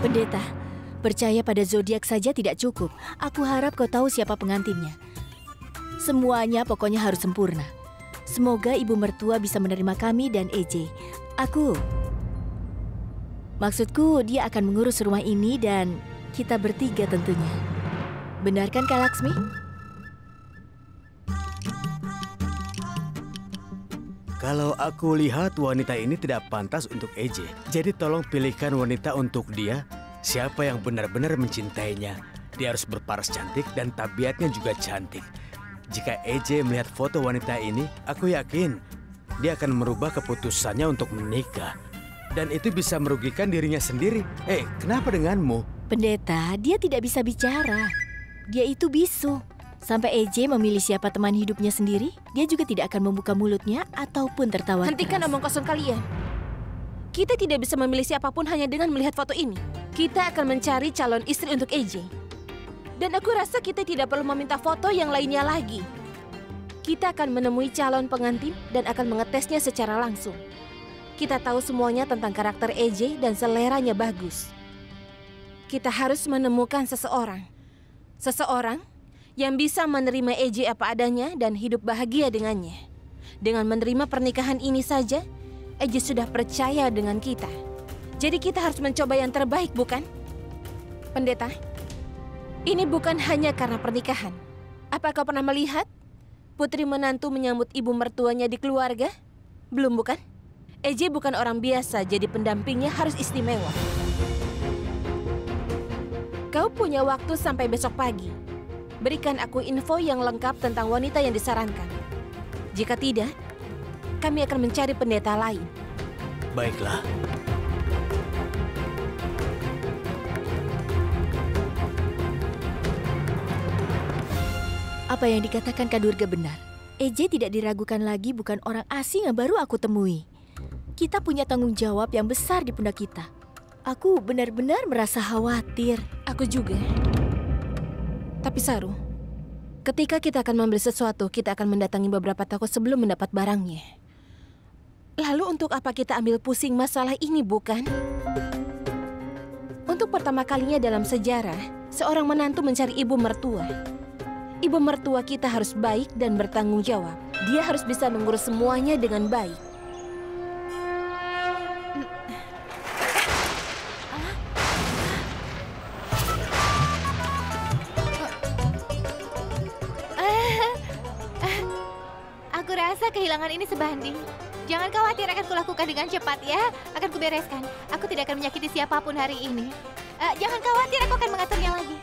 Pendeta, percaya pada zodiak saja tidak cukup. Aku harap kau tahu siapa pengantinnya. Semuanya pokoknya harus sempurna. Semoga ibu mertua bisa menerima kami dan EJ. Maksudku dia akan mengurus rumah ini dan kita bertiga tentunya. Benar kan Kak Laksmi? Kalau aku lihat wanita ini tidak pantas untuk EJ. Jadi tolong pilihkan wanita untuk dia. Siapa yang benar-benar mencintainya. Dia harus berparas cantik dan tabiatnya juga cantik. Jika EJ melihat foto wanita ini, aku yakin dia akan merubah keputusannya untuk menikah. Dan itu bisa merugikan dirinya sendiri. Kenapa denganmu? Pendeta, dia tidak bisa bicara. Dia itu bisu. Sampai EJ memilih siapa teman hidupnya sendiri, dia juga tidak akan membuka mulutnya ataupun tertawa keras. Hentikan omong kosong kalian. Kita tidak bisa memilih siapapun hanya dengan melihat foto ini. Kita akan mencari calon istri untuk EJ. Dan aku rasa kita tidak perlu meminta foto yang lainnya lagi. Kita akan menemui calon pengantin dan akan mengetesnya secara langsung. Kita tahu semuanya tentang karakter EJ dan seleranya bagus. Kita harus menemukan seseorang. Seseorang yang bisa menerima EJ apa adanya dan hidup bahagia dengannya. Dengan menerima pernikahan ini saja, EJ sudah percaya dengan kita. Jadi kita harus mencoba yang terbaik, bukan? Pendeta, ini bukan hanya karena pernikahan. Apa kau pernah melihat putri menantu menyambut ibu mertuanya di keluarga? Belum, bukan? EJ bukan orang biasa, jadi pendampingnya harus istimewa. Kau punya waktu sampai besok pagi. Berikan aku info yang lengkap tentang wanita yang disarankan. Jika tidak, kami akan mencari pendeta lain. Baiklah. Apa yang dikatakan Kak Durga benar. EJ tidak diragukan lagi bukan orang asing yang baru aku temui. Kita punya tanggung jawab yang besar di pundak kita. Aku benar-benar merasa khawatir. Aku juga. Tapi Saru, ketika kita akan membeli sesuatu, kita akan mendatangi beberapa toko sebelum mendapat barangnya. Lalu untuk apa kita ambil pusing masalah ini, bukan? Untuk pertama kalinya dalam sejarah, seorang menantu mencari ibu mertua. Ibu mertua kita harus baik dan bertanggung jawab. Dia harus bisa mengurus semuanya dengan baik. Aku rasa kehilangan ini sebanding. Jangan khawatir, akan kulakukan dengan cepat ya. Akan kubereskan. Aku tidak akan menyakiti siapapun hari ini. Jangan khawatir, aku akan mengaturnya lagi.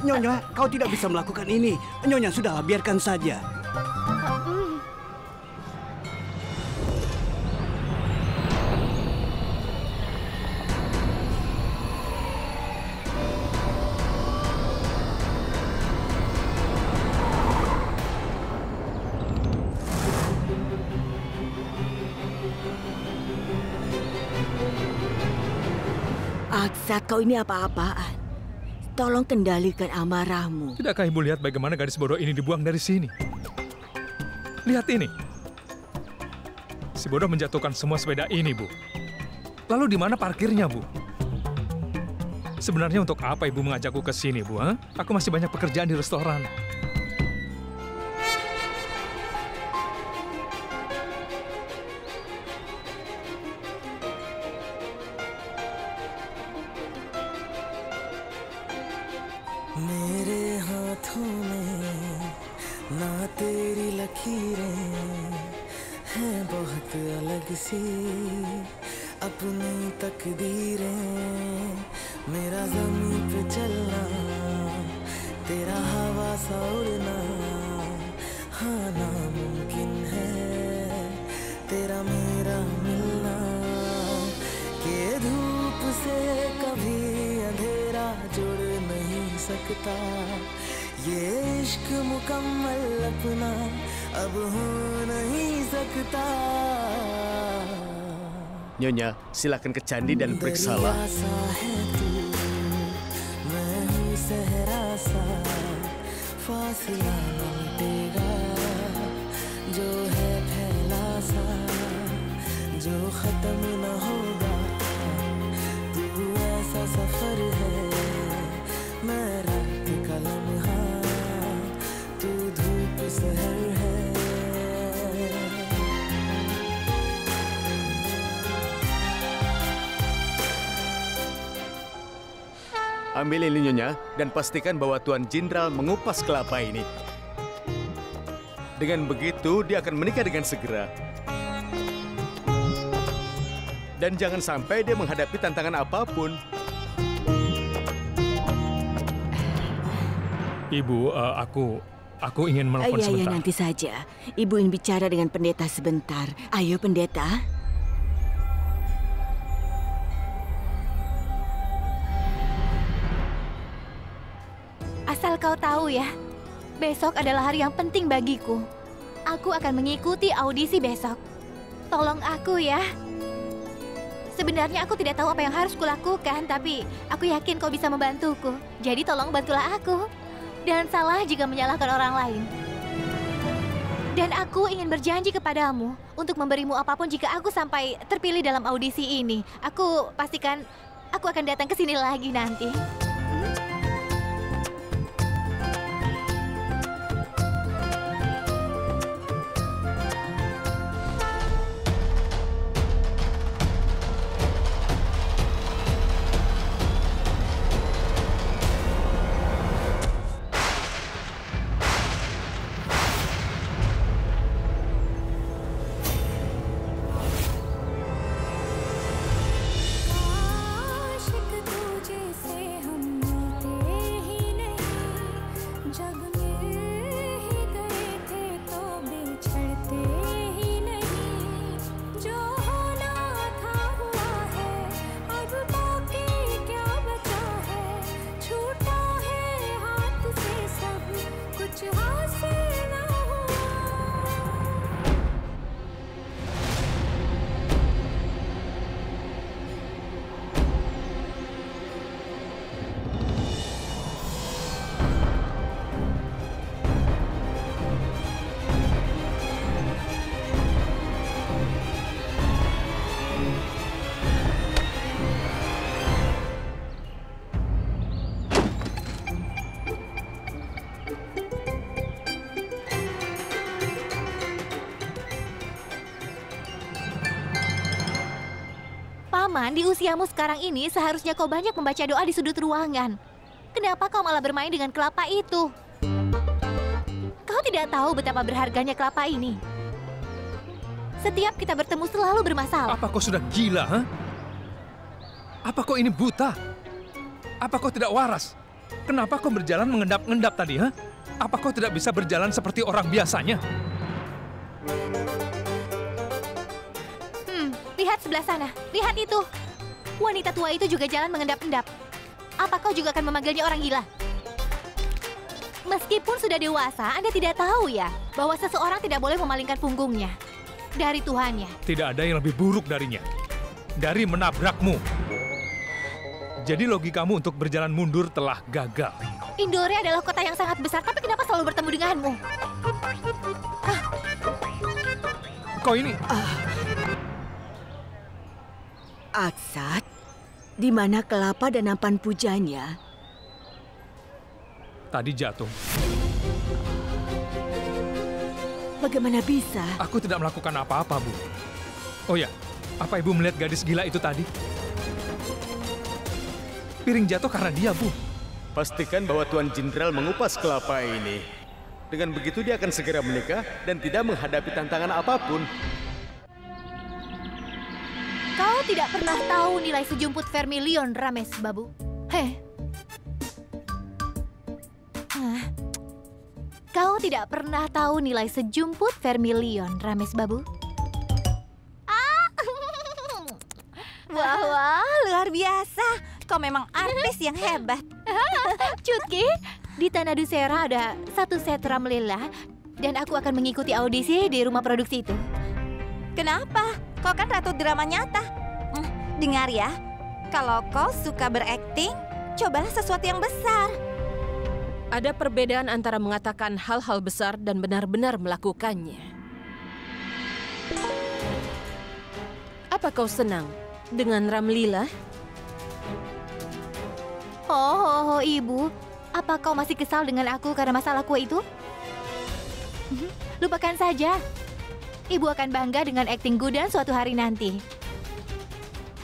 Nyonya, kau tidak bisa melakukan ini. Nyonya, sudah biarkan saja. Aksat, kau ini apa-apaan? Tolong kendalikan amarahmu. Tidakkah ibu lihat bagaimana gadis bodoh ini dibuang dari sini? Lihat ini. Si bodoh menjatuhkan semua sepeda ini, Bu. Lalu di mana parkirnya, Bu? Sebenarnya untuk apa ibu mengajakku ke sini, Bu? Aku masih banyak pekerjaan di restoran. मेरे हाथों में ना तेरी लकीरें हैं बहुत अलग सी अपनी तकदीरें मेरा ज़मीन पे चलना तेरा हवा सा उड़ना हाँ नामुमकिन है तेरा मेरा मिलना के धूप से कभी अंधेरा जुड़ नहीं सकता ये इश्क मुकम्मल अपना अब हो नहीं सकता. Nyonya, silakan ke candi dan periksalah. जो है फैला सा, जो खत्म न होगा। तू ऐसा सफर है, मैं रात का लम्हा, तू धूप सहर है। Ambil ini Nyonya dan pastikan bahwa Tuan Jenderal mengupas kelapa ini. Dengan begitu dia akan menikah dengan segera. Dan jangan sampai dia menghadapi tantangan apapun. Ibu, aku ingin menelpon sebentar. Ya, nanti saja. Ibu ingin bicara dengan pendeta sebentar. Ayo, pendeta. Asal kau tahu ya, besok adalah hari yang penting bagiku. Aku akan mengikuti audisi besok. Tolong aku ya. Sebenarnya aku tidak tahu apa yang harus kulakukan, tapi aku yakin kau bisa membantuku. Jadi tolong bantulah aku. Dan salah jika menyalahkan orang lain. Dan aku ingin berjanji kepadamu untuk memberimu apapun jika aku sampai terpilih dalam audisi ini. Aku pastikan aku akan datang ke sini lagi nanti. Paman, di usiamu sekarang ini seharusnya kau banyak membaca doa di sudut ruangan. Kenapa kau malah bermain dengan kelapa itu? Kau tidak tahu betapa berharganya kelapa ini. Setiap kita bertemu selalu bermasalah. Apa kau sudah gila, ha? Apa kau ini buta? Apa kau tidak waras? Kenapa kau berjalan mengendap-endap tadi, ha? Apa kau tidak bisa berjalan seperti orang biasanya? Lihat sebelah sana, lihat itu. Wanita tua itu juga jalan mengendap-endap. Apa kau juga akan memanggilnya orang gila? Meskipun sudah dewasa, Anda tidak tahu ya bahwa seseorang tidak boleh memalingkan punggungnya dari Tuhannya. Tidak ada yang lebih buruk darinya, dari menabrakmu. Jadi logikamu untuk berjalan mundur telah gagal. Indore adalah kota yang sangat besar, tapi kenapa selalu bertemu denganmu? Kau ini... Aksat, di mana kelapa dan nampan pujanya? Tadi jatuh. Bagaimana bisa? Aku tidak melakukan apa-apa, Bu. Oh ya, apa Ibu melihat gadis gila itu tadi? Piring jatuh karena dia, Bu. Pastikan bahwa Tuan Jenderal mengupas kelapa ini. Dengan begitu dia akan segera menikah dan tidak menghadapi tantangan apapun. Kau tidak pernah tahu nilai sejumput vermilion, Rames Babu. Kau tidak pernah tahu nilai sejumput vermilion, Rames Babu. Wah, luar biasa. Kau memang artis yang hebat. Cutki, di Tanah Dusera ada satu set Ramlela dan aku akan mengikuti audisi di rumah produksi itu. Kenapa? Kau kan ratu drama nyata. Dengar ya, kalau kau suka berakting, cobalah sesuatu yang besar. Ada perbedaan antara mengatakan hal-hal besar dan benar-benar melakukannya. Apa kau senang dengan Ramlila? Oh, Ibu. Apa kau masih kesal dengan aku karena masalah kue itu? Lupakan saja. Ibu akan bangga dengan akting Gudan suatu hari nanti.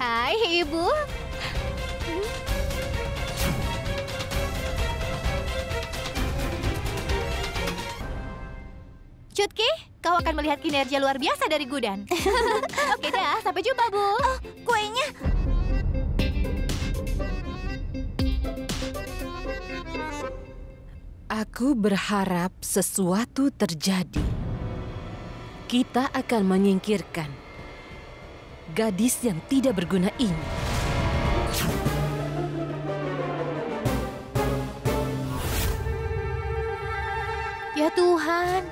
Hai, Ibu. Cutki, kau akan melihat kinerja luar biasa dari Gudan. Oke dah, sampai jumpa, Bu. Oh, kuenya. Aku berharap sesuatu terjadi. Kita akan menyingkirkan gadis yang tidak berguna ini. Ya Tuhan.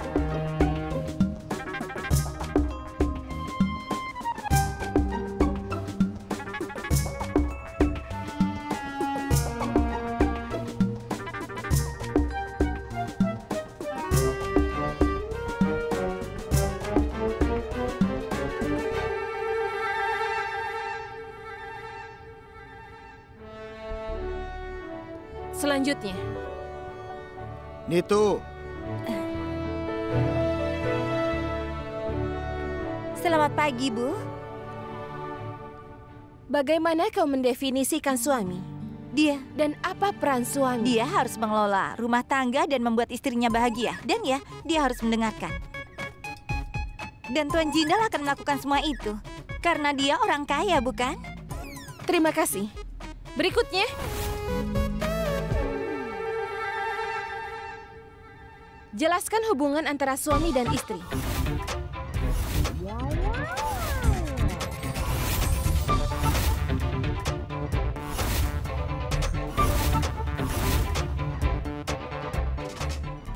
Selanjutnya, Nitu, Selamat pagi, Bu. bagaimana kau mendefinisikan suami? Dia Apa peran suami? Dia harus mengelola rumah tangga dan membuat istrinya bahagia. Dan ya, dia harus mendengarkan. Dan Tuan Jindal akan melakukan semua itu. Karena dia orang kaya, bukan? Terima kasih. Berikutnya. Jelaskan hubungan antara suami dan istri.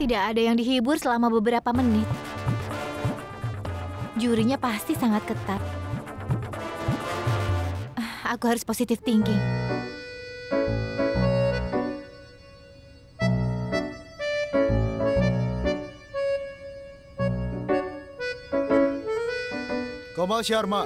Tidak ada yang dihibur selama beberapa menit. Jurinya pasti sangat ketat. Aku harus positive thinking. Komal Sharma.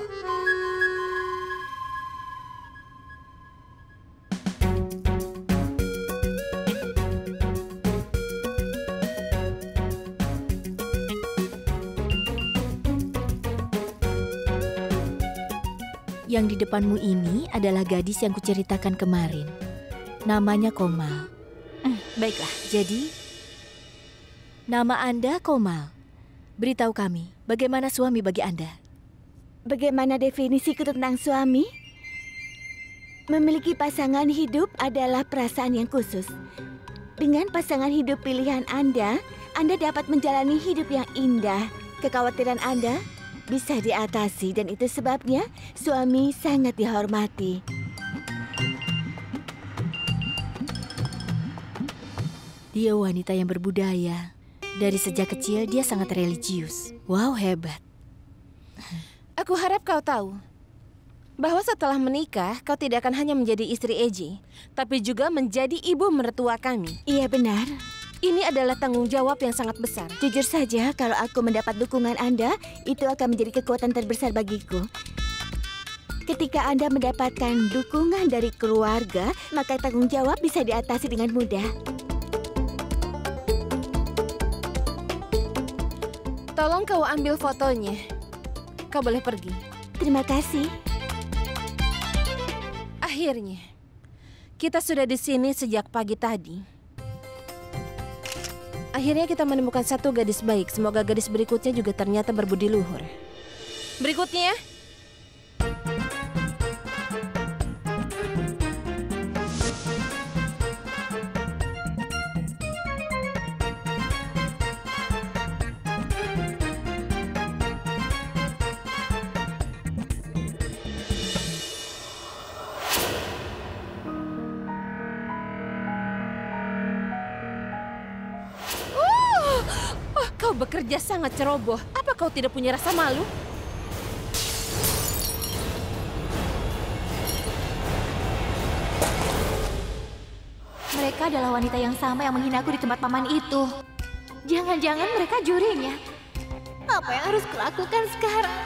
Yang di depanmu ini adalah gadis yang kuceritakan kemarin. Namanya Komal. Baiklah. Jadi, nama Anda Komal. Beritahu kami, bagaimana suami bagi Anda? Bagaimana definisiku tentang suami? Memiliki pasangan hidup adalah perasaan yang khusus. Dengan pasangan hidup pilihan Anda dapat menjalani hidup yang indah. Kekhawatiran Anda bisa diatasi dan itu sebabnya suami sangat dihormati. Dia wanita yang berbudaya. Dari sejak kecil dia sangat religius. Wow, hebat. Aku harap kau tahu bahwa setelah menikah, kau tidak akan hanya menjadi istri EJ, tapi juga menjadi ibu mertua kami. Iya benar. Ini adalah tanggung jawab yang sangat besar. Jujur saja, kalau aku mendapat dukungan Anda, itu akan menjadi kekuatan terbesar bagiku. Ketika Anda mendapatkan dukungan dari keluarga, maka tanggung jawab bisa diatasi dengan mudah. Tolong kau ambil fotonya. Kau boleh pergi. Terima kasih. Akhirnya, kita sudah di sini sejak pagi tadi. Akhirnya kita menemukan satu gadis baik. Semoga gadis berikutnya juga ternyata berbudi luhur. Berikutnya. Kau bekerja sangat ceroboh. Apa kau tidak punya rasa malu? Mereka adalah wanita yang sama yang menghinaku di tempat paman itu. Jangan-jangan mereka jurinya. Apa yang harus kulakukan sekarang?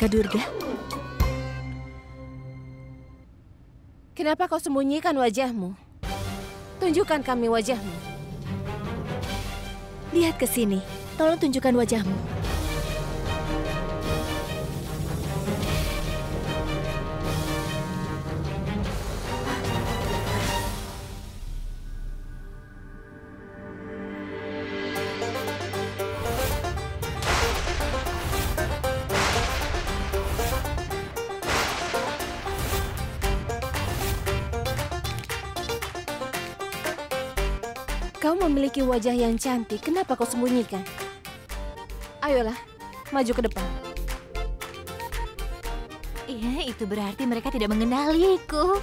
Kak Durga? Kenapa kau sembunyikan wajahmu? Tunjukkan kami wajahmu. Lihat ke sini. Tolong tunjukkan wajahmu. Kau memiliki wajah yang cantik, kenapa kau sembunyikan? Ayolah, maju ke depan. Iya, itu berarti mereka tidak mengenaliku.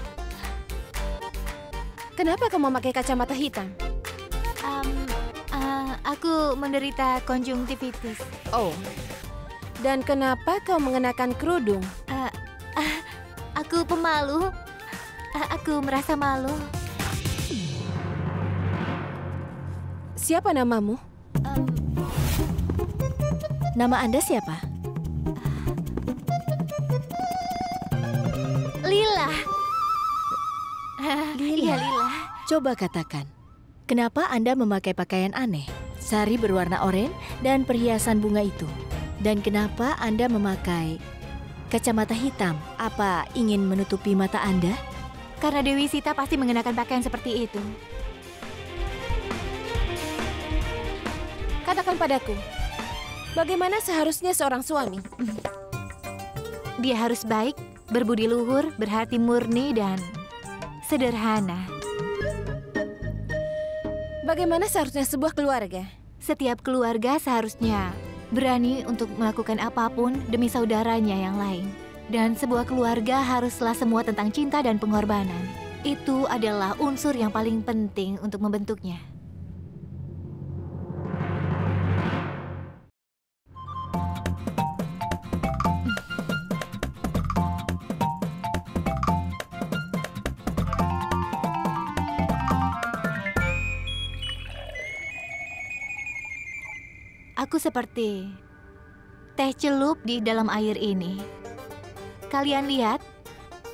Kenapa kau memakai kacamata hitam? Aku menderita konjungtivitis. Oh, dan kenapa kau mengenakan kerudung? Aku pemalu. Aku merasa malu. Siapa namamu? Nama Anda siapa? Lila. Iya, Lila. Coba katakan, kenapa Anda memakai pakaian aneh? Sari berwarna oranye dan perhiasan bunga itu. Dan kenapa Anda memakai kacamata hitam? Apa ingin menutupi mata Anda? Karena Dewi Sita pasti mengenakan pakaian seperti itu. Katakan padaku, bagaimana seharusnya seorang suami? Dia harus baik, berbudi luhur, berhati murni, dan sederhana. Bagaimana seharusnya sebuah keluarga? Setiap keluarga seharusnya berani untuk melakukan apapun demi saudaranya yang lain. Dan sebuah keluarga haruslah semua tentang cinta dan pengorbanan. Itu adalah unsur yang paling penting untuk membentuknya. Aku seperti teh celup di dalam air ini. Kalian lihat,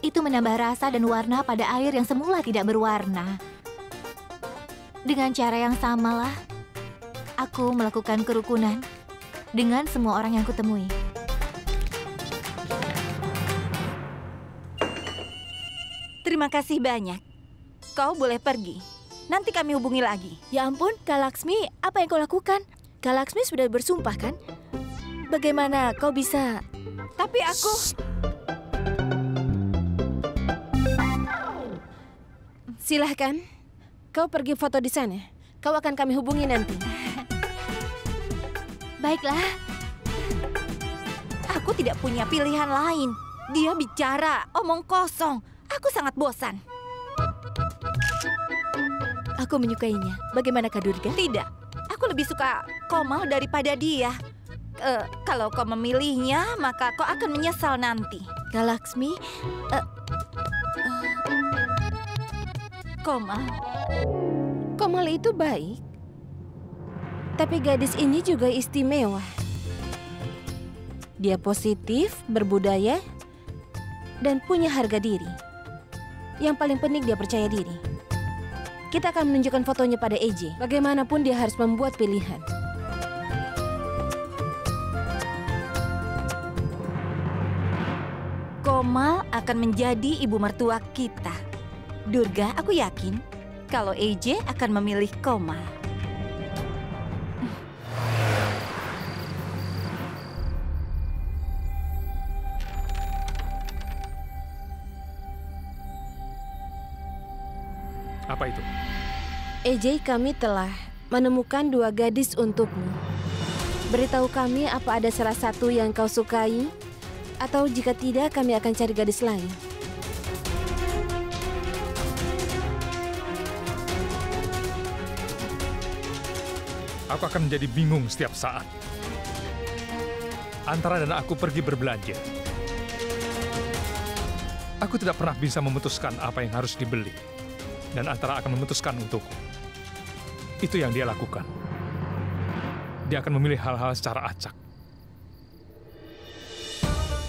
itu menambah rasa dan warna pada air yang semula tidak berwarna. Dengan cara yang samalah, aku melakukan kerukunan dengan semua orang yang kutemui. Terima kasih banyak. Kau boleh pergi. Nanti kami hubungi lagi. Ya ampun, Kak Laksmi, apa yang kau lakukan? Kak Laksmi sudah bersumpah kan? Bagaimana kau bisa... Tapi aku... Silahkan, kau pergi foto di sana. Kau akan kami hubungi nanti. Baiklah. Aku tidak punya pilihan lain. Dia bicara, omong kosong. Aku sangat bosan. Aku menyukainya. Bagaimana Kak Durga? Tidak, aku lebih suka Komal daripada dia. Kalau kau memilihnya, maka kau akan menyesal nanti. Kak Laksmi, Komal. Komal itu baik. Tapi gadis ini juga istimewa. Dia positif, berbudaya, dan punya harga diri. Yang paling penting dia percaya diri. Kita akan menunjukkan fotonya pada EJ. Bagaimanapun dia harus membuat pilihan. Komal akan menjadi ibu mertua kita. Durga, aku yakin kalau EJ akan memilih Komal. Apa itu? EJ, kami telah menemukan 2 gadis untukmu. Beritahu kami apa ada salah satu yang kau sukai, atau jika tidak kami akan cari gadis lain. Aku akan menjadi bingung setiap saat. Antara dan aku pergi berbelanja. Aku tidak pernah bisa memutuskan apa yang harus dibeli. Dan Antara akan memutuskan untukku. Itu yang dia lakukan. Dia akan memilih hal-hal secara acak.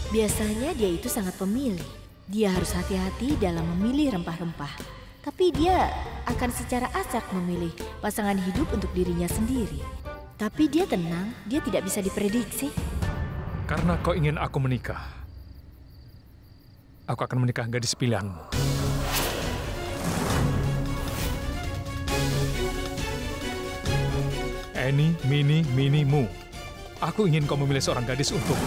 Biasanya dia itu sangat pemilih. Dia harus hati-hati dalam memilih rempah-rempah. Tapi dia akan secara acak memilih pasangan hidup untuk dirinya sendiri. Tapi dia tenang, dia tidak bisa diprediksi. Karena kau ingin aku menikah, aku akan menikah gadis pilihanmu. Eni, Mini, Mini, Mu. Aku ingin kau memilih seorang gadis untukku.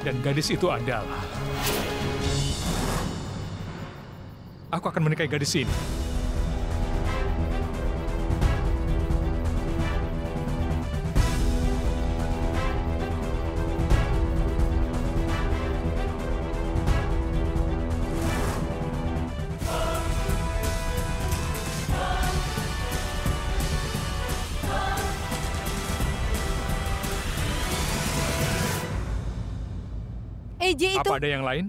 Dan gadis itu adalah... Aku akan menikahi gadis ini. EJ itu... Apa ada yang lain?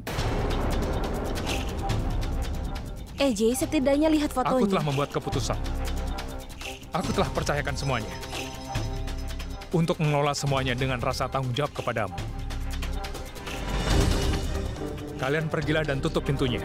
EJ setidaknya lihat fotonya. Aku telah membuat keputusan. Aku telah percayakan semuanya. Untuk mengelola semuanya dengan rasa tanggung jawab kepadamu. Kalian pergilah dan tutup pintunya.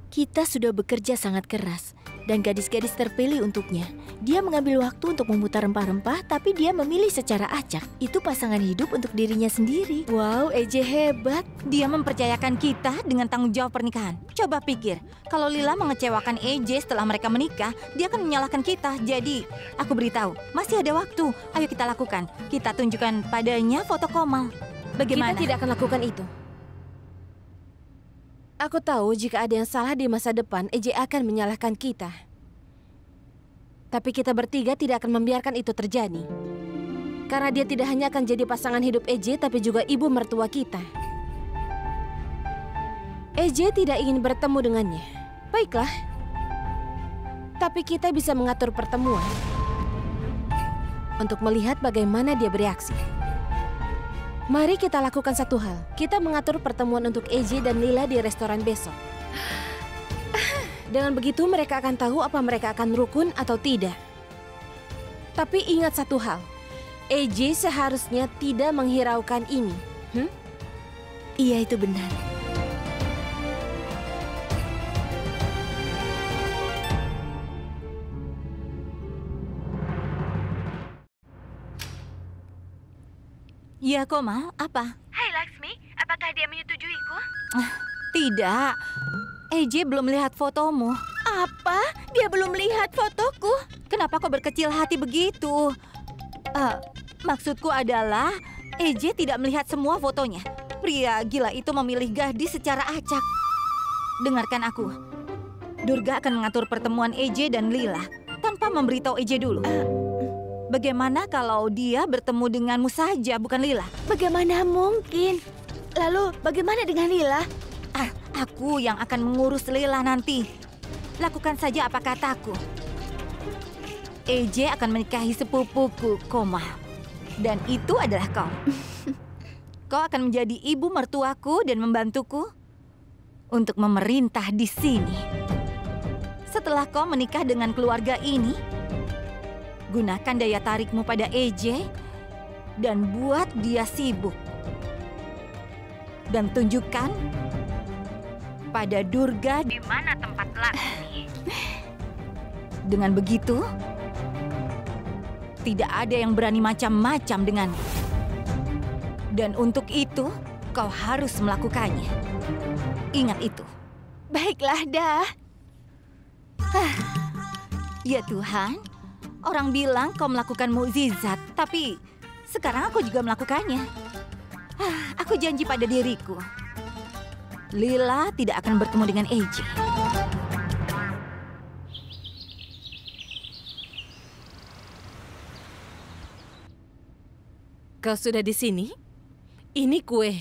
Kita sudah bekerja sangat keras, dan gadis-gadis terpilih untuknya. Dia mengambil waktu untuk memutar rempah-rempah, tapi dia memilih secara acak. Itu pasangan hidup untuk dirinya sendiri. Wow, EJ hebat. Dia mempercayakan kita dengan tanggung jawab pernikahan. Coba pikir, kalau Lila mengecewakan EJ setelah mereka menikah, dia akan menyalahkan kita. Jadi, aku beritahu, masih ada waktu. Ayo kita lakukan. Kita tunjukkan padanya foto Komal. Bagaimana? Kita tidak akan lakukan itu. Aku tahu jika ada yang salah di masa depan, EJ akan menyalahkan kita. Tapi kita bertiga tidak akan membiarkan itu terjadi. Karena dia tidak hanya akan jadi pasangan hidup EJ, tapi juga ibu mertua kita. EJ tidak ingin bertemu dengannya. Baiklah. Tapi kita bisa mengatur pertemuan untuk melihat bagaimana dia bereaksi. Mari kita lakukan satu hal. Kita mengatur pertemuan untuk EJ dan Lila di restoran besok. Dengan begitu mereka akan tahu apa mereka akan rukun atau tidak. Tapi ingat satu hal. EJ seharusnya tidak menghiraukan ini. Iya, itu benar. Ya, Komal, apa? Hai Laksmi, apakah dia menyetujuiku? Tidak. EJ belum melihat fotomu. Apa? Dia belum lihat fotoku? Kenapa kau berkecil hati begitu? Maksudku adalah EJ tidak melihat semua fotonya. Pria gila itu memilih gadis secara acak. Dengarkan aku. Durga akan mengatur pertemuan EJ dan Lila tanpa memberitahu EJ dulu. Bagaimana kalau dia bertemu denganmu saja, bukan Lila? Bagaimana mungkin? Lalu bagaimana dengan Lila? Aku yang akan mengurus Lila nanti. Lakukan saja apa kataku. EJ akan menikahi sepupuku, Komal. Dan itu adalah kau. Kau akan menjadi ibu mertuaku dan membantuku untuk memerintah di sini. Setelah kau menikah dengan keluarga ini, gunakan daya tarikmu pada EJ dan buat dia sibuk. Dan tunjukkan pada Durga di mana tempat Laksmi. Dengan begitu, tidak ada yang berani macam-macam denganmu. Dan untuk itu, kau harus melakukannya. Ingat itu. Baiklah, dah. Ya Tuhan, orang bilang kau melakukan mukjizat, tapi sekarang aku juga melakukannya. Aku janji pada diriku, Lila tidak akan bertemu dengan EJ. Kau sudah di sini? Ini kue.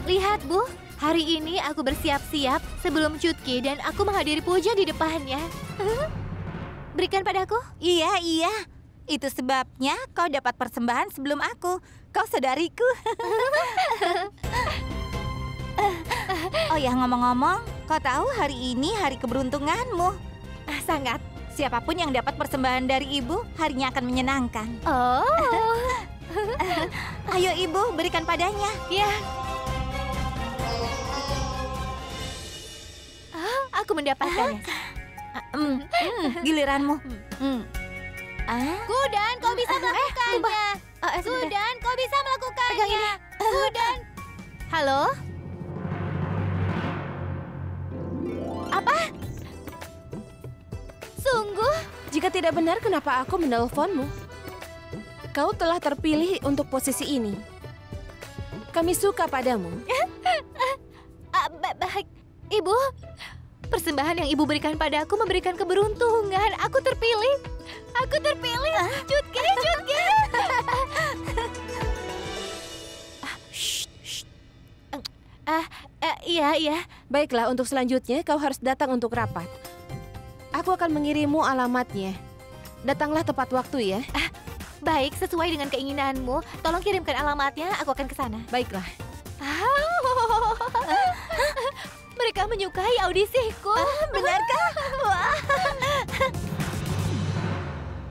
Lihat, Bu. Hari ini aku bersiap-siap sebelum Chutki dan aku menghadiri puja di depannya. Berikan padaku. Iya. Itu sebabnya kau dapat persembahan sebelum aku. Kau saudariku. Oh ya, ngomong-ngomong, kau tahu hari ini hari keberuntunganmu. Sangat. Siapapun yang dapat persembahan dari ibu, harinya akan menyenangkan. Oh. Ayo ibu, berikan padanya. Ya. Aku mendapatkannya. Giliranmu. Gudan, kau bisa melakukannya. Gudan, kau bisa melakukannya. Gudan. Halo? Apa? Sungguh? Jika tidak benar, kenapa aku menelponmu? Kau telah terpilih untuk posisi ini. Kami suka padamu. Baik, Ibu. Persembahan yang Ibu berikan padaku memberikan keberuntungan. Aku terpilih. Aku terpilih. Chutki. Iya. Baiklah, untuk selanjutnya kau harus datang untuk rapat. Aku akan mengirimmu alamatnya. Datanglah tepat waktu ya. Baik, sesuai dengan keinginanmu. Tolong kirimkan alamatnya, aku akan ke sana. Baiklah. Mereka menyukai audisiku. Benarkah?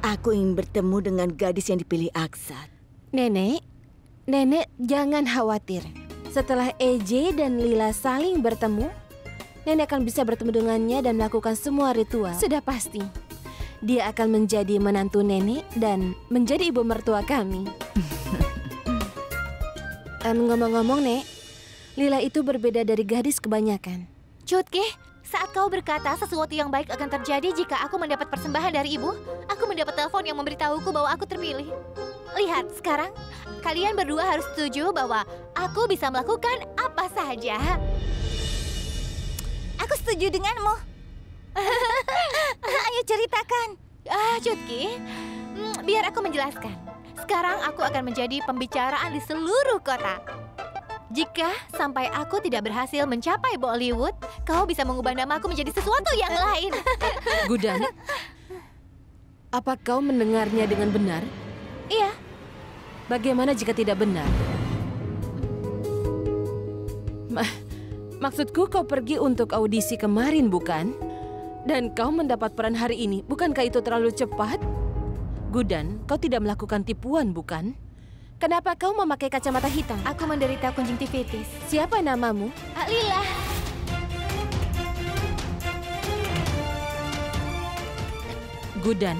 Aku ingin bertemu dengan gadis yang dipilih Aksat. Nenek jangan khawatir. Setelah EJ dan Lila saling bertemu, Nenek akan bisa bertemu dengannya dan melakukan semua ritual. Sudah pasti. Dia akan menjadi menantu Nenek dan menjadi ibu mertua kami. Ngomong-ngomong, Nek, Lila itu berbeda dari gadis kebanyakan. Chutki, saat kau berkata sesuatu yang baik akan terjadi jika aku mendapat persembahan dari ibu, aku mendapat telepon yang memberitahuku bahwa aku terpilih. Lihat, sekarang kalian berdua harus setuju bahwa aku bisa melakukan apa saja. Aku setuju denganmu. Ayo ceritakan. Chutki, biar aku menjelaskan. Sekarang aku akan menjadi pembicaraan di seluruh kota. Jika sampai aku tidak berhasil mencapai Bollywood, kau bisa mengubah namaku menjadi sesuatu yang lain. Gudan, apa kau mendengarnya dengan benar? Iya. Bagaimana jika tidak benar? Maksudku kau pergi untuk audisi kemarin, bukan? Dan kau mendapat peran hari ini, bukankah itu terlalu cepat? Gudan, kau tidak melakukan tipuan, bukan? Kenapa kau memakai kacamata hitam? Aku menderita konjungtivitis. Siapa namamu? Lila. Gudan.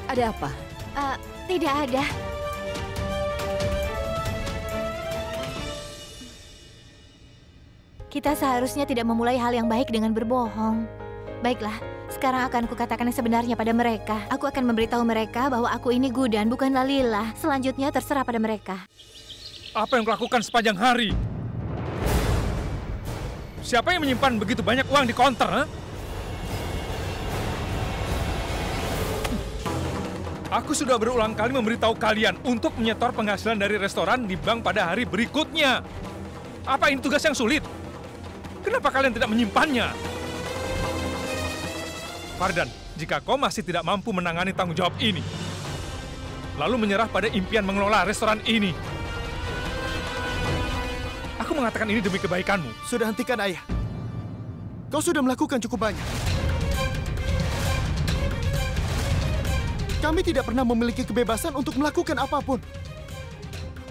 Ada apa? Tidak ada. Kita seharusnya tidak memulai hal yang baik dengan berbohong. Baiklah, sekarang akan kukatakan yang sebenarnya pada mereka. Aku akan memberitahu mereka bahwa aku ini Gudan, bukanlah Lila. Selanjutnya terserah pada mereka. Apa yang kau lakukan sepanjang hari? Siapa yang menyimpan begitu banyak uang di konter? Ha? Aku sudah berulang kali memberitahu kalian untuk menyetor penghasilan dari restoran di bank pada hari berikutnya. Apa ini tugas yang sulit? Kenapa kalian tidak menyimpannya? Fardan, jika kau masih tidak mampu menangani tanggung jawab ini, lalu menyerah pada impian mengelola restoran ini, aku mengatakan ini demi kebaikanmu. Sudah hentikan, Ayah. Kau sudah melakukan cukup banyak. Kami tidak pernah memiliki kebebasan untuk melakukan apapun.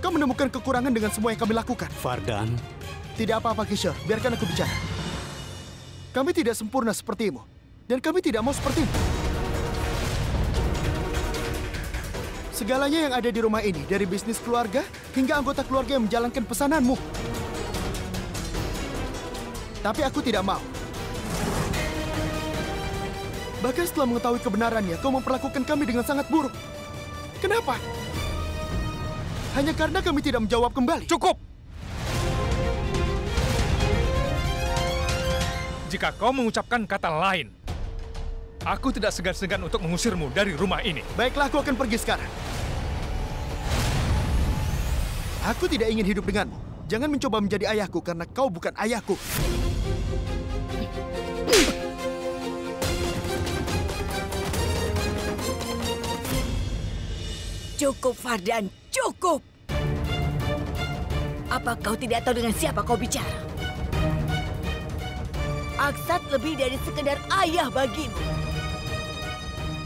Kau menemukan kekurangan dengan semua yang kami lakukan. Fardan. Tidak apa-apa, Kishore. Biarkan aku bicara. Kami tidak sempurna sepertimu. Dan kami tidak mau sepertimu. Segalanya yang ada di rumah ini, dari bisnis keluarga hingga anggota keluarga yang menjalankan pesananmu. Tapi aku tidak mau. Bahkan setelah mengetahui kebenarannya, kau memperlakukan kami dengan sangat buruk. Kenapa? Hanya karena kami tidak menjawab kembali. Cukup! Jika kau mengucapkan kata lain, aku tidak segan-segan untuk mengusirmu dari rumah ini. Baiklah, aku akan pergi sekarang. Aku tidak ingin hidup denganmu. Jangan mencoba menjadi ayahku karena kau bukan ayahku. Cukup, Fardan, cukup! Apa kau tidak tahu dengan siapa kau bicara? Aksat lebih dari sekedar ayah bagimu.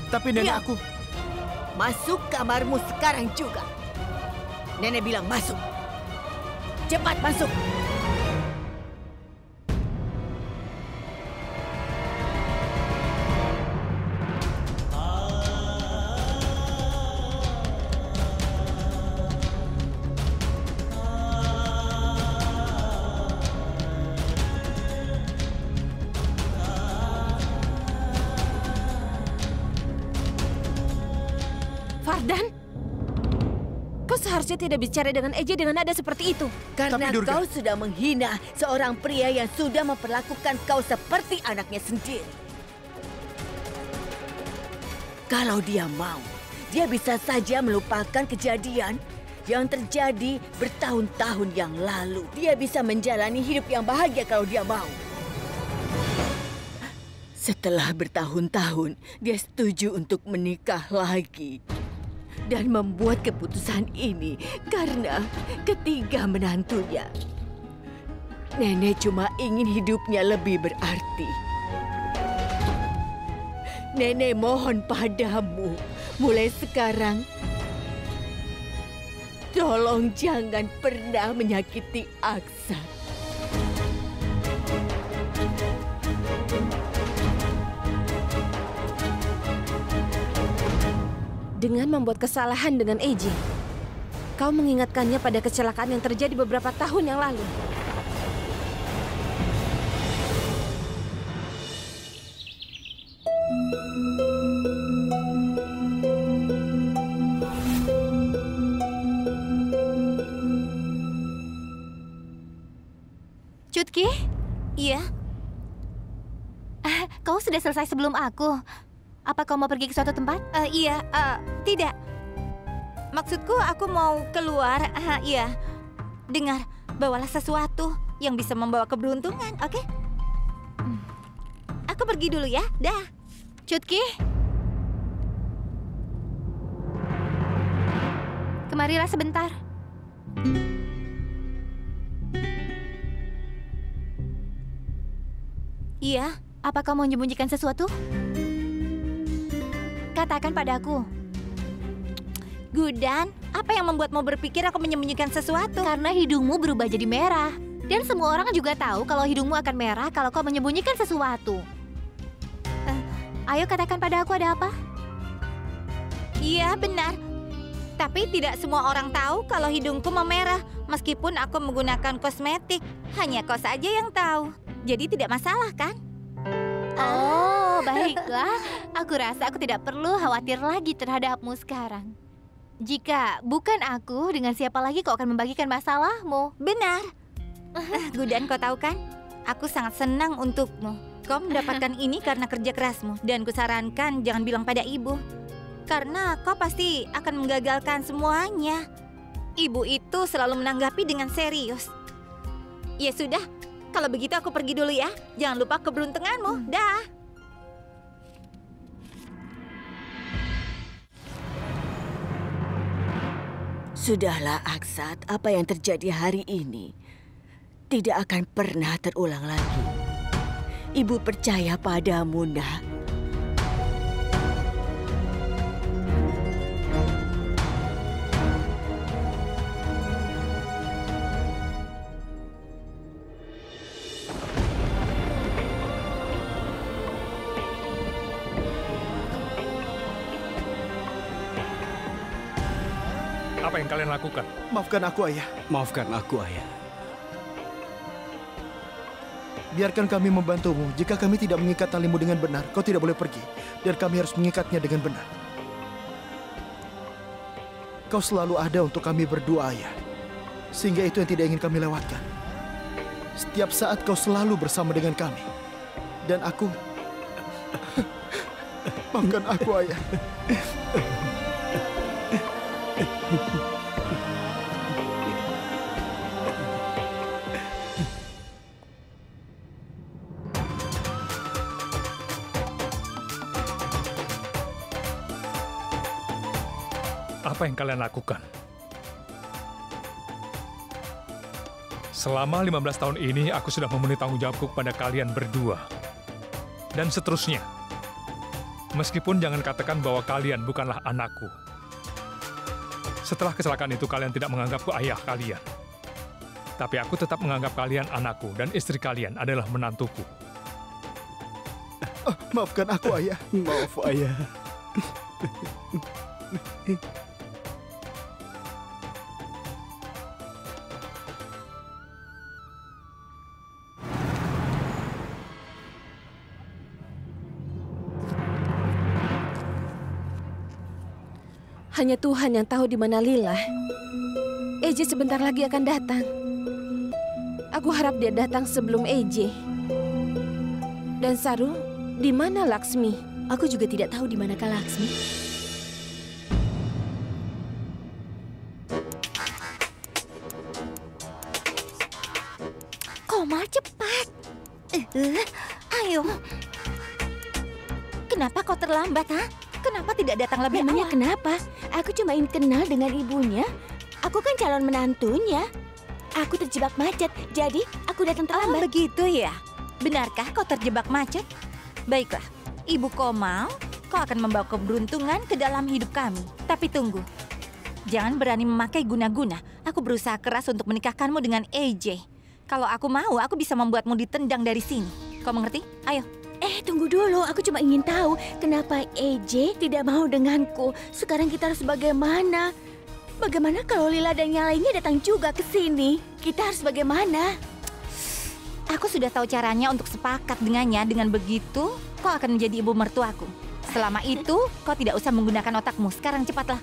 Tapi nenek Diam. aku... Masuk kamarmu sekarang juga. Nenek bilang masuk. Cepat masuk. Fardan? Kau seharusnya tidak bicara dengan Eje dengan nada seperti itu. Karena Tapi, Durga, kau sudah menghina seorang pria yang sudah memperlakukan kau seperti anaknya sendiri. Kalau dia mau, dia bisa saja melupakan kejadian yang terjadi bertahun-tahun yang lalu. Dia bisa menjalani hidup yang bahagia kalau dia mau. Setelah bertahun-tahun, dia setuju untuk menikah lagi. Dan membuat keputusan ini karena ketiga menantunya. Nenek cuma ingin hidupnya lebih berarti. Nenek mohon padamu, mulai sekarang, tolong jangan pernah menyakiti Aksat. Dengan membuat kesalahan dengan Eje, kau mengingatkannya pada kecelakaan yang terjadi beberapa tahun yang lalu. Cutki, Iya, kau sudah selesai sebelum aku. Apa kau mau pergi ke suatu tempat? Iya, tidak. Maksudku aku mau keluar. Iya. Dengar, bawalah sesuatu yang bisa membawa keberuntungan, oke? Aku pergi dulu ya. Dah. Cutki? Kemarilah sebentar. Iya. Apa kau mau menyembunyikan sesuatu? Katakan padaku. Gudan, apa yang membuatmu berpikir aku menyembunyikan sesuatu? Karena hidungmu berubah jadi merah. Dan semua orang juga tahu kalau hidungmu akan merah kalau kau menyembunyikan sesuatu. Ayo katakan padaku ada apa? Iya, benar. Tapi tidak semua orang tahu kalau hidungku memerah. Meskipun aku menggunakan kosmetik, hanya kau saja yang tahu. Jadi tidak masalah, kan? Oh, baiklah. Aku rasa aku tidak perlu khawatir lagi terhadapmu sekarang. Jika bukan aku, dengan siapa lagi kau akan membagikan masalahmu? Benar. Gudan, kau tahu kan? Aku sangat senang untukmu. Kau mendapatkan ini karena kerja kerasmu. Dan kusarankan jangan bilang pada ibu. Karena kau pasti akan menggagalkan semuanya. Ibu itu selalu menanggapi dengan serius. Ya sudah, kalau begitu aku pergi dulu ya. Jangan lupa keberuntunganmu. Dah. Sudahlah, Aksat. Apa yang terjadi hari ini tidak akan pernah terulang lagi. Ibu percaya padamu, Nak. Apa yang kalian lakukan? Maafkan aku, Ayah. Maafkan aku, Ayah. Biarkan kami membantumu. Jika kami tidak mengikat talimu dengan benar, kau tidak boleh pergi. Dan kami harus mengikatnya dengan benar. Kau selalu ada untuk kami berdua, Ayah. Sehingga itu yang tidak ingin kami lewatkan. Setiap saat kau selalu bersama dengan kami. Dan aku... Maafkan aku, Ayah. apa yang kalian lakukan. Selama 15 tahun ini, aku sudah memenuhi tanggung jawabku kepada kalian berdua. Dan seterusnya. Meskipun jangan katakan bahwa kalian bukanlah anakku. Setelah kecelakaan itu, kalian tidak menganggapku ayah kalian. Tapi aku tetap menganggap kalian anakku, dan istri kalian adalah menantuku. Maafkan aku, Ayah. Maaf, Ayah. Hanya Tuhan yang tahu di mana Lila. EJ sebentar lagi akan datang. Aku harap dia datang sebelum EJ. Dan Saru, di mana Laksmi? Aku juga tidak tahu di manakah Laksmi. Komal, cepat. Ayo. Kenapa kau terlambat, ha? Kenapa tidak datang lebih Memangnya awal? kenapa? Aku cuma ingin kenal dengan ibunya. Aku kan calon menantunya. Aku terjebak macet, jadi aku datang Oh, terlambat. begitu ya? Benarkah kau terjebak macet? Baiklah, Ibu Komal, kau akan membawa keberuntungan ke dalam hidup kami. Tapi tunggu, jangan berani memakai guna-guna. Aku berusaha keras untuk menikahkanmu dengan AJ. Kalau aku mau, aku bisa membuatmu ditendang dari sini. Kau mengerti? Ayo. Tunggu dulu, aku cuma ingin tahu kenapa EJ tidak mau denganku. Sekarang kita harus bagaimana? Bagaimana kalau Lila dan yang lainnya datang juga ke sini? Kita harus bagaimana? Aku sudah tahu caranya untuk sepakat dengannya. Dengan begitu, kau akan menjadi ibu mertuaku. Selama itu, kau tidak usah menggunakan otakmu. Sekarang cepatlah.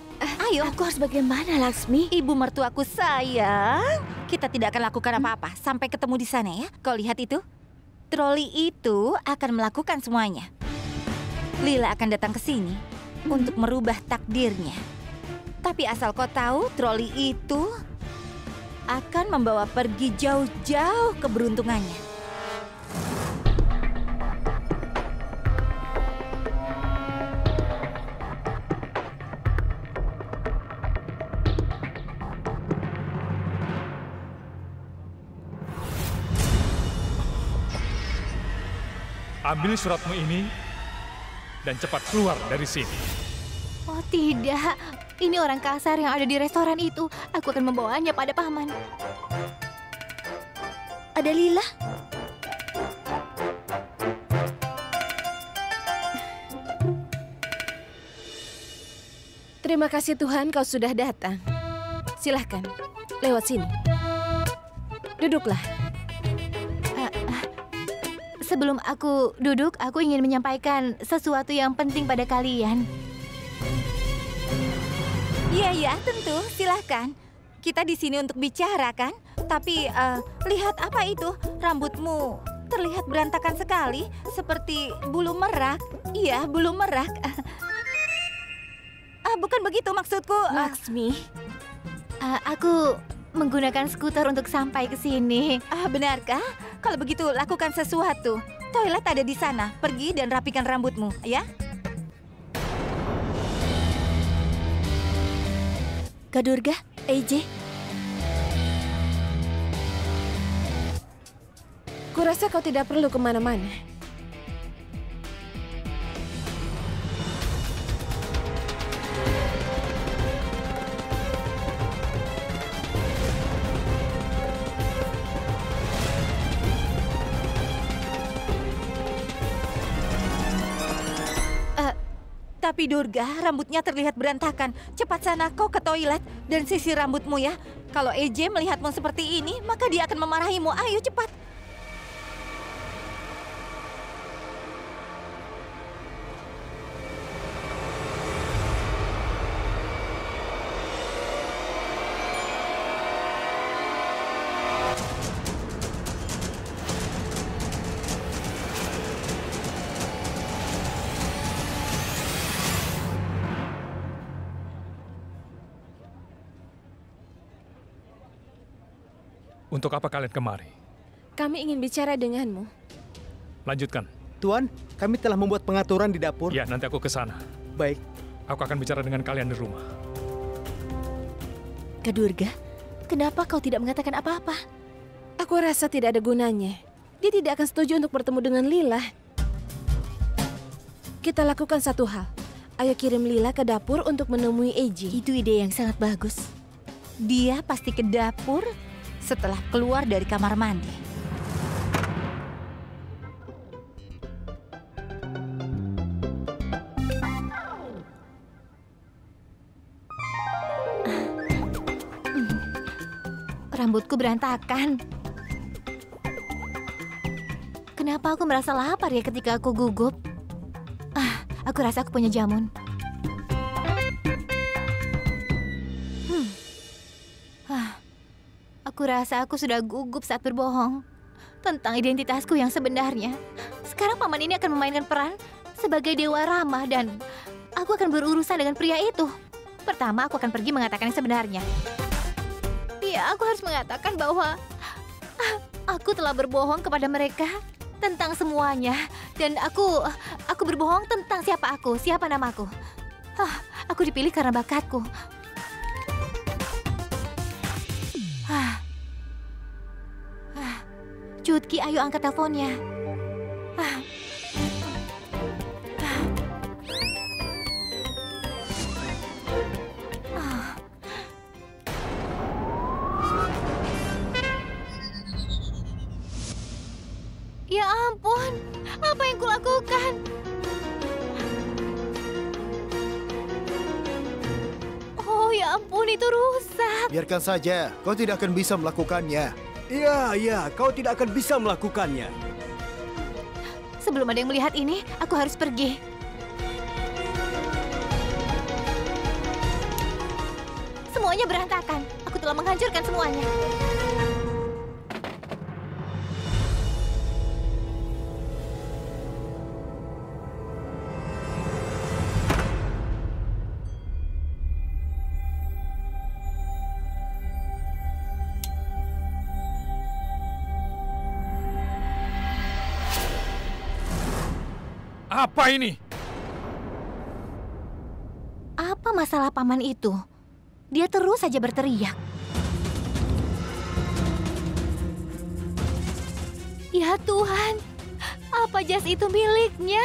Ayo. Aku harus bagaimana, Laksmi? Ibu mertuaku sayang. Kita tidak akan lakukan apa-apa sampai ketemu di sana ya. Kau lihat itu? Troli itu akan melakukan semuanya. Lila akan datang ke sini untuk merubah takdirnya. Tapi asal kau tahu, troli itu akan membawa pergi jauh-jauh keberuntungannya. Ambil suratmu ini dan cepat keluar dari sini. Oh tidak, ini orang kasar yang ada di restoran itu. Aku akan membawanya pada paman. Ada Lila? Terima kasih Tuhan kau sudah datang. Silahkan, lewat sini. Duduklah. Sebelum aku duduk, aku ingin menyampaikan sesuatu yang penting pada kalian. Iya, tentu. Silahkan. Kita di sini untuk bicara, kan? Tapi, lihat apa itu? Rambutmu terlihat berantakan sekali, seperti bulu merak. Iya, bulu merak. Bukan begitu maksudku. Laksmi. Aku menggunakan skuter untuk sampai ke sini. Benarkah? Kalau begitu, lakukan sesuatu. Toilet ada di sana. Pergi dan rapikan rambutmu, ya? Kak Durga, AJ. Kurasa kau tidak perlu kemana-mana. Tapi Durga, rambutnya terlihat berantakan. Cepat sana kau ke toilet dan sisir rambutmu ya. Kalau EJ melihatmu seperti ini, maka dia akan memarahimu. Ayo cepat. Untuk apa kalian kemari? Kami ingin bicara denganmu. Lanjutkan. Tuan, kami telah membuat pengaturan di dapur. Ya, nanti aku ke sana. Baik. Aku akan bicara dengan kalian di rumah. Kadurga, kenapa kau tidak mengatakan apa-apa? Aku rasa tidak ada gunanya. Dia tidak akan setuju untuk bertemu dengan Lila. Kita lakukan satu hal. Ayo kirim Lila ke dapur untuk menemui AJ. Itu ide yang sangat bagus. Dia pasti ke dapur setelah keluar dari kamar mandi. Rambutku berantakan. Kenapa aku merasa lapar ya ketika aku gugup? Aku rasa aku punya jamun. Aku rasa aku sudah gugup saat berbohong tentang identitasku yang sebenarnya. Sekarang paman ini akan memainkan peran sebagai dewa ramah dan aku akan berurusan dengan pria itu. Pertama, aku akan pergi mengatakan yang sebenarnya. Ya, aku harus mengatakan bahwa aku telah berbohong kepada mereka tentang semuanya. Dan aku berbohong tentang siapa aku, siapa namaku. Aku dipilih karena bakatku. Cutki, ayo angkat teleponnya. Ya ampun, apa yang kulakukan? Oh ya ampun, itu rusak. Biarkan saja, kau tidak akan bisa melakukannya. Iya, kau tidak akan bisa melakukannya. Sebelum ada yang melihat ini, aku harus pergi. Semuanya berantakan. Aku telah menghancurkan semuanya. Apa ini? Apa masalah paman itu? Dia terus saja berteriak. Ya Tuhan, apa jas itu miliknya?